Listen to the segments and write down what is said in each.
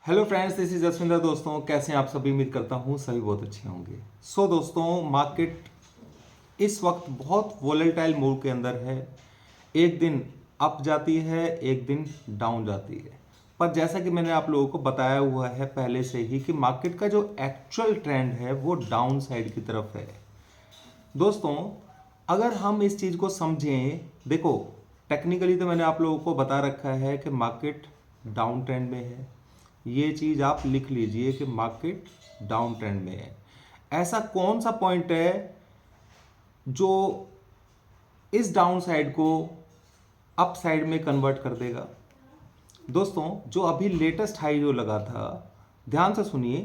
Hello friends, this is Jaswinder. दोस्तों, कैसे हैं आप सभी? उम्मीद करता हूँ सभी बहुत अच्छे होंगे। दोस्तों, मार्केट इस वक्त बहुत वोलेटाइल मूड के अंदर है। एक दिन अप जाती है, एक दिन डाउन जाती है। पर जैसा कि मैंने आप लोगों को बताया हुआ है पहले से ही कि मार्केट का जो एक्चुअल ट्रेंड है वो डाउन साइड की तरफ है। दोस्तों, अगर हम इस चीज़ को समझें, देखो टेक्निकली तो मैंने आप लोगों को बता रखा है कि मार्केट डाउन ट्रेंड में है। ये चीज़ आप लिख लीजिए कि मार्केट डाउन ट्रेंड में है। ऐसा कौन सा पॉइंट है जो इस डाउन साइड को अप साइड में कन्वर्ट कर देगा? दोस्तों, जो अभी लेटेस्ट हाई जो लगा था, ध्यान से सुनिए।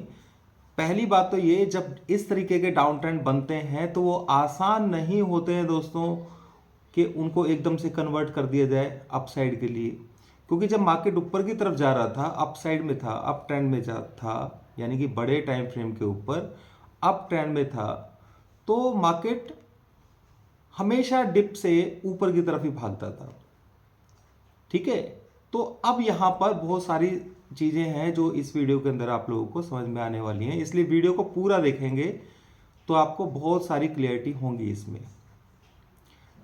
पहली बात तो ये, जब इस तरीके के डाउन ट्रेंड बनते हैं तो वो आसान नहीं होते हैं दोस्तों कि उनको एकदम से कन्वर्ट कर दिया जाए अप साइड के लिए। क्योंकि जब मार्केट ऊपर की तरफ जा रहा था, अप साइड में था, अप ट्रेंड में जा था, यानी कि बड़े टाइम फ्रेम के ऊपर अप ट्रेंड में था, तो मार्केट हमेशा डिप से ऊपर की तरफ ही भागता था। ठीक है, तो अब यहाँ पर बहुत सारी चीज़ें हैं जो इस वीडियो के अंदर आप लोगों को समझ में आने वाली हैं, इसलिए वीडियो को पूरा देखेंगे तो आपको बहुत सारी क्लियरिटी होंगी इसमें।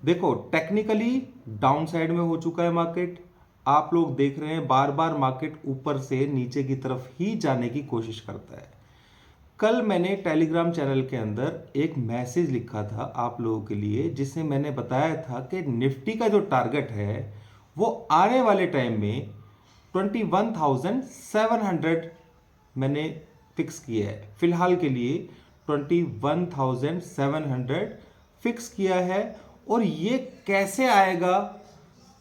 देखो, टेक्निकली डाउन साइड में हो चुका है मार्केट। आप लोग देख रहे हैं बार बार मार्केट ऊपर से नीचे की तरफ ही जाने की कोशिश करता है। कल मैंने टेलीग्राम चैनल के अंदर एक मैसेज लिखा था आप लोगों के लिए, जिसमें मैंने बताया था कि निफ्टी का जो टारगेट है वो आने वाले टाइम में 21,700 मैंने फिक्स किया है। फिलहाल के लिए 21,700 फिक्स किया है। और ये कैसे आएगा,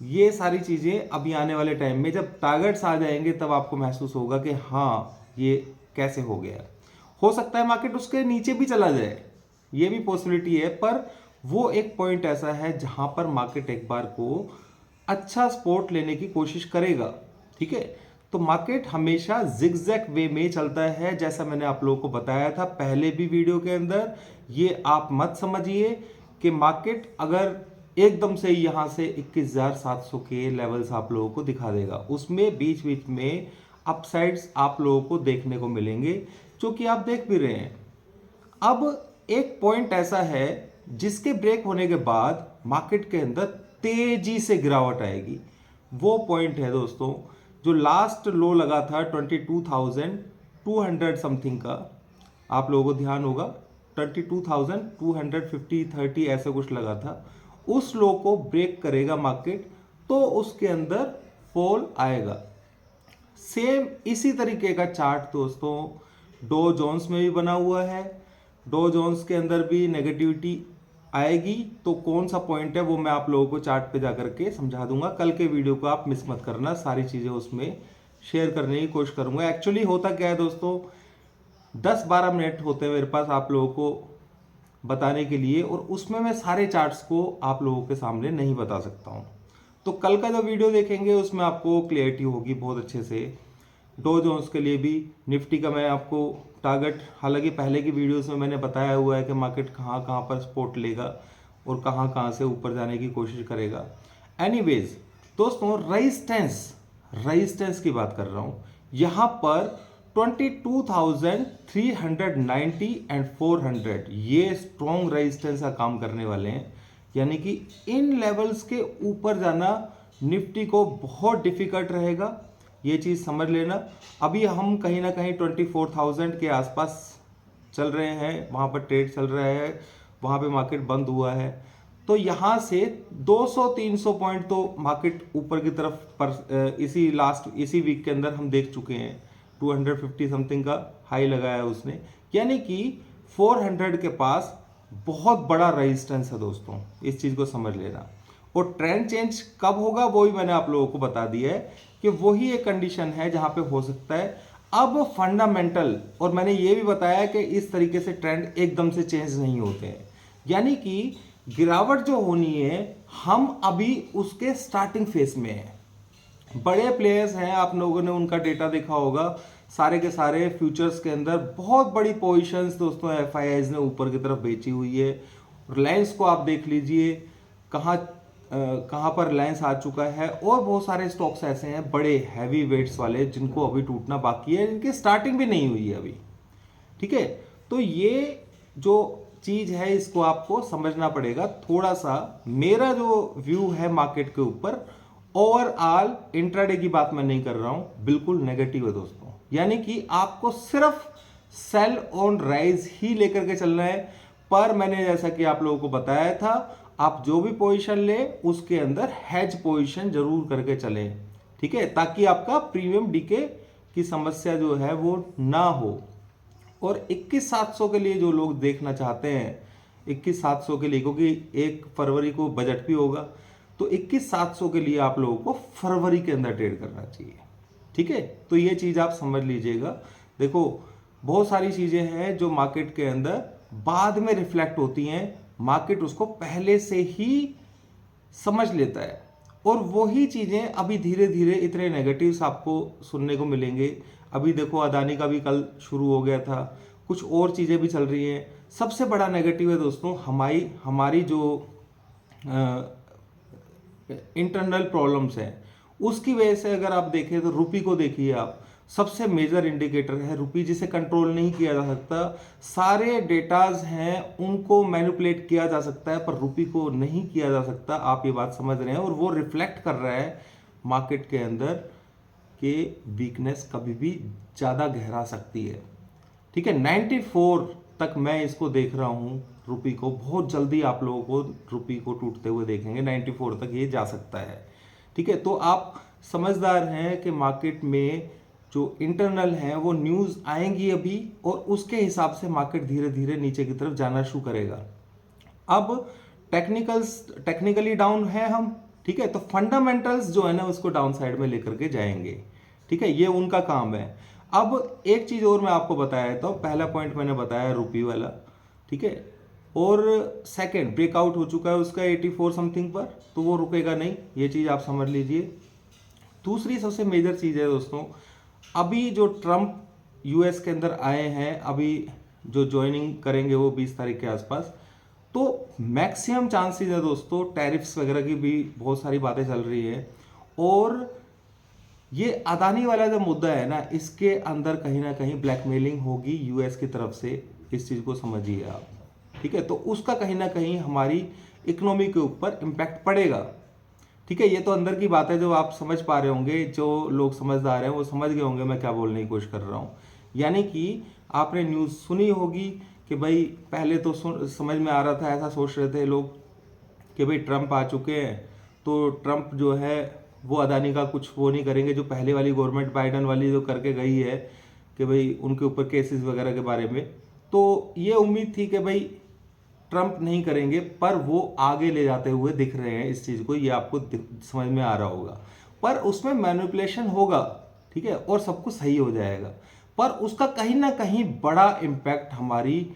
ये सारी चीज़ें अभी आने वाले टाइम में जब टारगेट्स आ जाएंगे तब आपको महसूस होगा कि हाँ, ये कैसे हो गया। हो सकता है मार्केट उसके नीचे भी चला जाए, ये भी पॉसिबिलिटी है, पर वो एक पॉइंट ऐसा है जहां पर मार्केट एक बार को अच्छा सपोर्ट लेने की कोशिश करेगा। ठीक है, तो मार्केट हमेशा जिगजैग वे में चलता है, जैसा मैंने आप लोगों को बताया था पहले भी वीडियो के अंदर। ये आप मत समझिए कि मार्केट अगर एकदम से यहां से 21,700 के लेवल्स आप लोगों को दिखा देगा, उसमें बीच बीच में अपसाइड्स आप लोगों को देखने को मिलेंगे, जो कि आप देख भी रहे हैं। अब एक पॉइंट ऐसा है जिसके ब्रेक होने के बाद मार्केट के अंदर तेजी से गिरावट आएगी। वो पॉइंट है दोस्तों, जो लास्ट लो लगा था 22,200 समथिंग का, आप लोगों को ध्यान होगा 22,250 30 ऐसा कुछ लगा था। उस लो को ब्रेक करेगा मार्केट तो उसके अंदर फॉल आएगा। सेम इसी तरीके का चार्ट दोस्तों डो जोन्स में भी बना हुआ है। डो जोन्स के अंदर भी नेगेटिविटी आएगी, तो कौन सा पॉइंट है वो मैं आप लोगों को चार्ट पे जाकर के समझा दूंगा। कल के वीडियो को आप मिस मत करना, सारी चीज़ें उसमें शेयर करने की कोशिश करूंगा। एक्चुअली होता क्या है दोस्तों, 10-12 मिनट होते हैं मेरे पास आप लोगों को बताने के लिए, और उसमें मैं सारे चार्ट्स को आप लोगों के सामने नहीं बता सकता हूँ। तो कल का जो वीडियो देखेंगे उसमें आपको क्लियरिटी होगी बहुत अच्छे से। डो जोन्स के लिए भी, निफ्टी का मैं आपको टारगेट, हालांकि पहले की वीडियोस में मैंने बताया हुआ है कि मार्केट कहाँ कहाँ पर सपोर्ट लेगा और कहाँ कहाँ से ऊपर जाने की कोशिश करेगा। एनीवेज दोस्तों, रजिस्टेंस की बात कर रहा हूँ यहाँ पर 22,390 एंड 400 ये स्ट्रॉन्ग रेजिस्टेंस का काम करने वाले हैं। यानी कि इन लेवल्स के ऊपर जाना निफ्टी को बहुत डिफिकल्ट रहेगा, ये चीज़ समझ लेना। अभी हम कहीं ना कहीं 24,000 के आसपास चल रहे हैं, वहाँ पर ट्रेड चल रहा है, वहाँ पे मार्केट बंद हुआ है। तो यहाँ से 200-300 पॉइंट तो मार्केट ऊपर की तरफ पर इसी वीक के अंदर हम देख चुके हैं। 250 समथिंग का हाई लगाया उसने, यानी कि 400 के पास बहुत बड़ा रेजिस्टेंस है दोस्तों, इस चीज़ को समझ लेना। और ट्रेंड चेंज कब होगा वो भी मैंने आप लोगों को बता दिया है कि वही एक कंडीशन है जहां पे हो सकता है। अब फंडामेंटल, और मैंने ये भी बताया कि इस तरीके से ट्रेंड एकदम से चेंज नहीं होते हैं, यानी कि गिरावट जो होनी है हम अभी उसके स्टार्टिंग फेज में है। बड़े प्लेयर्स हैं, आप लोगों ने उनका डेटा देखा होगा, सारे के सारे फ्यूचर्स के अंदर बहुत बड़ी पोजीशंस दोस्तों एफआईआईज ने ऊपर की तरफ बेची हुई है। रिलायंस को आप देख लीजिए, कहाँ कहाँ पर रिलायंस आ चुका है, और बहुत सारे स्टॉक्स ऐसे हैं बड़े हैवी वेट्स वाले जिनको अभी टूटना बाकी है, जिनकी स्टार्टिंग भी नहीं हुई है अभी। ठीक है, तो ये जो चीज़ है इसको आपको समझना पड़ेगा थोड़ा सा। मेरा जो व्यू है मार्केट के ऊपर, ओवरऑल इंट्राडे की बात मैं नहीं कर रहा हूं, बिल्कुल नेगेटिव है दोस्तों। यानी कि आपको सिर्फ सेल ऑन राइज ही लेकर के चलना है। पर मैंने जैसा कि आप लोगों को बताया था, आप जो भी पोजीशन ले उसके अंदर हेज पोजीशन जरूर करके चलें, ठीक है, ताकि आपका प्रीमियम डीके की समस्या जो है वो ना हो। और 21,700 के लिए जो लोग देखना चाहते हैं, 21,700 के लिए, क्योंकि 1 फरवरी को बजट भी होगा, तो 21,700 के लिए आप लोगों को फरवरी के अंदर ट्रेड करना चाहिए। ठीक है, तो ये चीज़ आप समझ लीजिएगा। देखो, बहुत सारी चीज़ें हैं जो मार्केट के अंदर बाद में रिफ्लेक्ट होती हैं, मार्केट उसको पहले से ही समझ लेता है, और वही चीज़ें अभी धीरे धीरे इतने नेगेटिव्स आपको सुनने को मिलेंगे। अभी देखो, अदानी का भी कल शुरू हो गया था, कुछ और चीज़ें भी चल रही हैं। सबसे बड़ा नेगेटिव है दोस्तों हमारी जो इंटरनल प्रॉब्लम्स हैं, उसकी वजह से अगर आप देखें तो रुपी को देखिए आप, सबसे मेजर इंडिकेटर है रुपी, जिसे कंट्रोल नहीं किया जा सकता। सारे डेटाज हैं उनको मैनिपुलेट किया जा सकता है, पर रुपी को नहीं किया जा सकता। आप ये बात समझ रहे हैं, और वो रिफ्लेक्ट कर रहा है मार्केट के अंदर कि वीकनेस कभी भी ज़्यादा गहरा सकती है। ठीक है, 94 तक मैं इसको देख रहा हूँ रुपी को। बहुत जल्दी आप लोगों को रुपी को टूटते हुए देखेंगे, 94 तक ये जा सकता है। ठीक है, तो आप समझदार हैं कि मार्केट में जो इंटरनल है वो न्यूज़ आएंगी अभी, और उसके हिसाब से मार्केट धीरे धीरे नीचे की तरफ जाना शुरू करेगा। अब टेक्निकली डाउन है हम, ठीक है, तो फंडामेंटल्स जो है ना उसको डाउन साइड में लेकर के जाएंगे। ठीक है, ये उनका काम है। अब एक चीज़ और मैं आपको बताया, तो पहला पॉइंट मैंने बताया रुपी वाला, ठीक है, और सेकंड ब्रेकआउट हो चुका है उसका 84 समथिंग पर, तो वो रुकेगा नहीं, ये चीज़ आप समझ लीजिए। दूसरी सबसे मेजर चीज़ है दोस्तों, अभी जो ट्रम्प यूएस के अंदर आए हैं, अभी जो ज्वाइनिंग करेंगे वो 20 तारीख के आसपास, तो मैक्सिमम चांसेस है दोस्तों, टैरिफ्स वगैरह की भी बहुत सारी बातें चल रही है, और ये अदानी वाला जो मुद्दा है ना, इसके अंदर कहीं ना कहीं ब्लैकमेलिंग होगी यूएस की तरफ से, इस चीज़ को समझिए आप। ठीक है, तो उसका कहीं ना कहीं हमारी इकोनॉमी के ऊपर इम्पैक्ट पड़ेगा। ठीक है, ये तो अंदर की बात है जो आप समझ पा रहे होंगे, जो लोग समझदार हैं वो समझ गए होंगे मैं क्या बोलने की कोशिश कर रहा हूँ। यानी कि आपने न्यूज़ सुनी होगी कि भाई पहले तो समझ में आ रहा था, ऐसा सोच रहे थे लोग कि भाई ट्रम्प आ चुके हैं, तो ट्रम्प जो है वो अदानी का कुछ वो नहीं करेंगे, जो पहले वाली गवर्नमेंट बाइडन वाली जो करके गई है कि भाई उनके ऊपर केसेस वगैरह के बारे में, तो ये उम्मीद थी कि भाई ट्रम्प नहीं करेंगे, पर वो आगे ले जाते हुए दिख रहे हैं इस चीज़ को, ये आपको समझ में आ रहा होगा। पर उसमें मैनिपुलेशन होगा, ठीक है, और सब कुछ सही हो जाएगा, पर उसका कहीं ना कहीं बड़ा इम्पैक्ट हमारी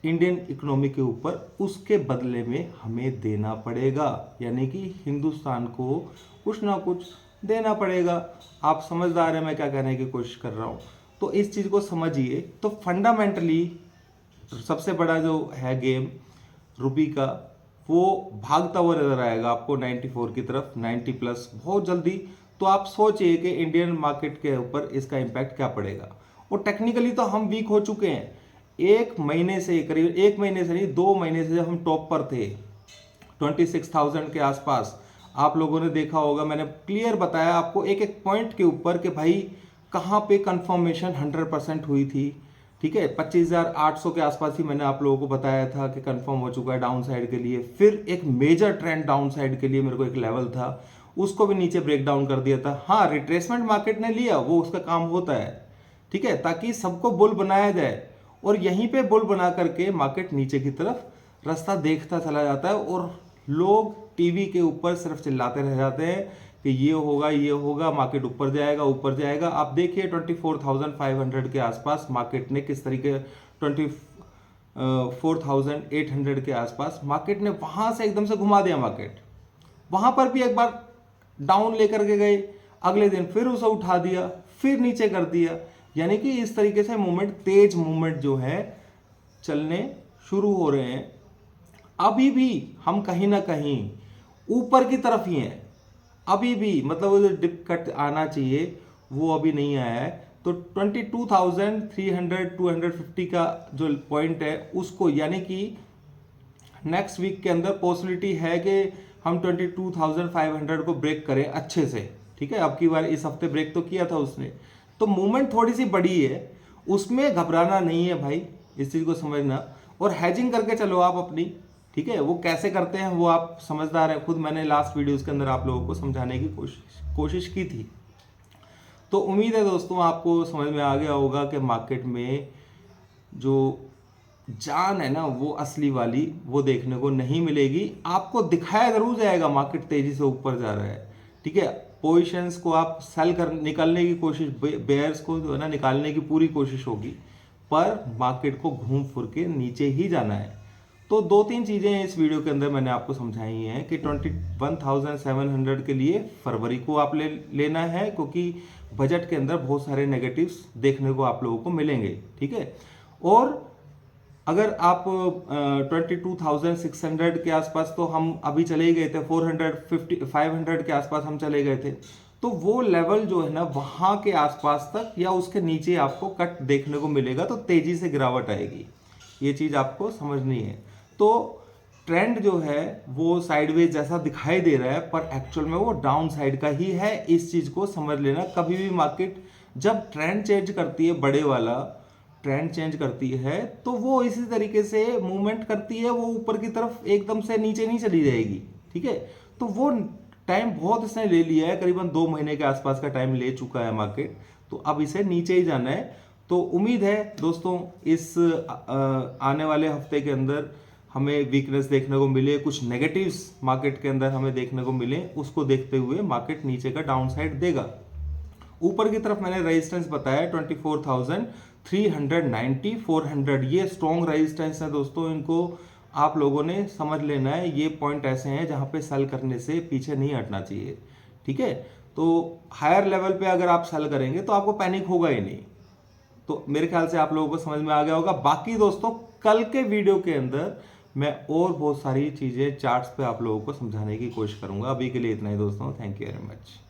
इंडियन इकोनॉमी के ऊपर उसके बदले में हमें देना पड़ेगा। यानी कि हिंदुस्तान को कुछ ना कुछ देना पड़ेगा। आप समझदार हैं मैं क्या कहने की कोशिश कर रहा हूँ, तो इस चीज़ को समझिए। तो फंडामेंटली सबसे बड़ा जो है गेम रुपी का, वो भागता हुआ नजर आएगा आपको 94 की तरफ, 90 प्लस बहुत जल्दी। तो आप सोचिए कि इंडियन मार्केट के ऊपर इसका इम्पैक्ट क्या पड़ेगा। और टेक्निकली तो हम वीक हो चुके हैं, एक महीने से, करीब एक महीने से नहीं 2 महीने से हम टॉप पर थे 26,000 के आसपास। आप लोगों ने देखा होगा, मैंने क्लियर बताया आपको एक एक पॉइंट के ऊपर कि भाई कहाँ पे कंफर्मेशन 100% हुई थी। ठीक है, 25,800 के आसपास ही मैंने आप लोगों को बताया था कि कंफर्म हो चुका है डाउन साइड के लिए। फिर एक मेजर ट्रेंड डाउन साइड के लिए मेरे को एक लेवल था, उसको भी नीचे ब्रेक डाउन कर दिया था। हाँ, रिट्रेसमेंट मार्केट ने लिया, वो उसका काम होता है, ठीक है, ताकि सबको बुल बनाया जाए, और यहीं पे बुल बना करके मार्केट नीचे की तरफ रास्ता देखता चला जाता है, और लोग टीवी के ऊपर सिर्फ चिल्लाते रह जाते हैं कि ये होगा, मार्केट ऊपर जाएगा। आप देखिए 24,500 के आसपास मार्केट ने किस तरीके, 24,800 के आसपास मार्केट ने वहां से एकदम से घुमा दिया। मार्केट वहां पर भी एक बार डाउन लेकर के गए, अगले दिन फिर उसे उठा दिया, फिर नीचे कर दिया। यानी कि इस तरीके से मूवमेंट, तेज मूवमेंट जो है चलने शुरू हो रहे हैं। अभी भी हम कहीं ना कहीं ऊपर की तरफ ही है अभी भी, मतलब वो जो डिप कट आना चाहिए वो अभी नहीं आया है। तो 22,300 250 का जो पॉइंट है उसको, यानी कि नेक्स्ट वीक के अंदर पॉसिबिलिटी है कि हम 22,500 को ब्रेक करें अच्छे से। ठीक है, अब की बार इस हफ्ते ब्रेक तो किया था उसने, तो मूवमेंट थोड़ी सी बड़ी है, उसमें घबराना नहीं है भाई, इस चीज़ को समझना। और हैजिंग करके चलो आप अपनी, ठीक है, वो कैसे करते हैं वो आप समझदार हैं, खुद मैंने लास्ट वीडियोस के अंदर आप लोगों को समझाने की कोशिश की थी। तो उम्मीद है दोस्तों आपको समझ में आ गया होगा कि मार्केट में जो जान है ना वो असली वाली वो देखने को नहीं मिलेगी। आपको दिखाया जरूर जाएगा मार्केट तेजी से ऊपर जा रहा है, ठीक है, पोजीशंस को आप सेल कर निकालने की कोशिश, बेयर्स को जो है ना निकालने की पूरी कोशिश होगी, पर मार्केट को घूम फिर के नीचे ही जाना है। तो दो तीन चीज़ें इस वीडियो के अंदर मैंने आपको समझाई हैं कि 21,700 के लिए फरवरी को आप लेना है, क्योंकि बजट के अंदर बहुत सारे नेगेटिव्स देखने को आप लोगों को मिलेंगे। ठीक है, और अगर आप 22,600 के आसपास, तो हम अभी चले ही गए थे 500 के आसपास हम चले गए थे, तो वो लेवल जो है ना वहाँ के आसपास तक या उसके नीचे आपको कट देखने को मिलेगा, तो तेजी से गिरावट आएगी, ये चीज़ आपको समझनी है। तो ट्रेंड जो है वो साइडवेज जैसा दिखाई दे रहा है, पर एक्चुअल में वो डाउन साइड का ही है, इस चीज़ को समझ लेना। कभी भी मार्केट जब ट्रेंड चेंज करती है, बड़े वाला ट्रेंड चेंज करती है, तो वो इसी तरीके से मूवमेंट करती है, वो ऊपर की तरफ एकदम से नीचे नहीं चली जाएगी। ठीक है, तो वो टाइम बहुत इसने ले लिया है, करीबन 2 महीने के आसपास का टाइम ले चुका है मार्केट, तो अब इसे नीचे ही जाना है। तो उम्मीद है दोस्तों इस आने वाले हफ्ते के अंदर हमें वीकनेस देखने को मिले, कुछ नेगेटिव्स मार्केट के अंदर हमें देखने को मिले, उसको देखते हुए मार्केट नीचे का डाउन साइड देगा। ऊपर की तरफ मैंने रेजिस्टेंस बताया 24,390 400, ये स्ट्रॉन्ग रेजिस्टेंस है दोस्तों, इनको आप लोगों ने समझ लेना है। ये पॉइंट ऐसे हैं जहां पे सेल करने से पीछे नहीं हटना चाहिए। ठीक है, तो हायर लेवल पे अगर आप सेल करेंगे तो आपको पैनिक होगा ही नहीं। तो मेरे ख्याल से आप लोगों को समझ में आ गया होगा। बाकी दोस्तों कल के वीडियो के अंदर मैं और बहुत सारी चीजें चार्ट्स पे आप लोगों को समझाने की कोशिश करूंगा। अभी के लिए इतना ही दोस्तों, थैंक यू वेरी मच।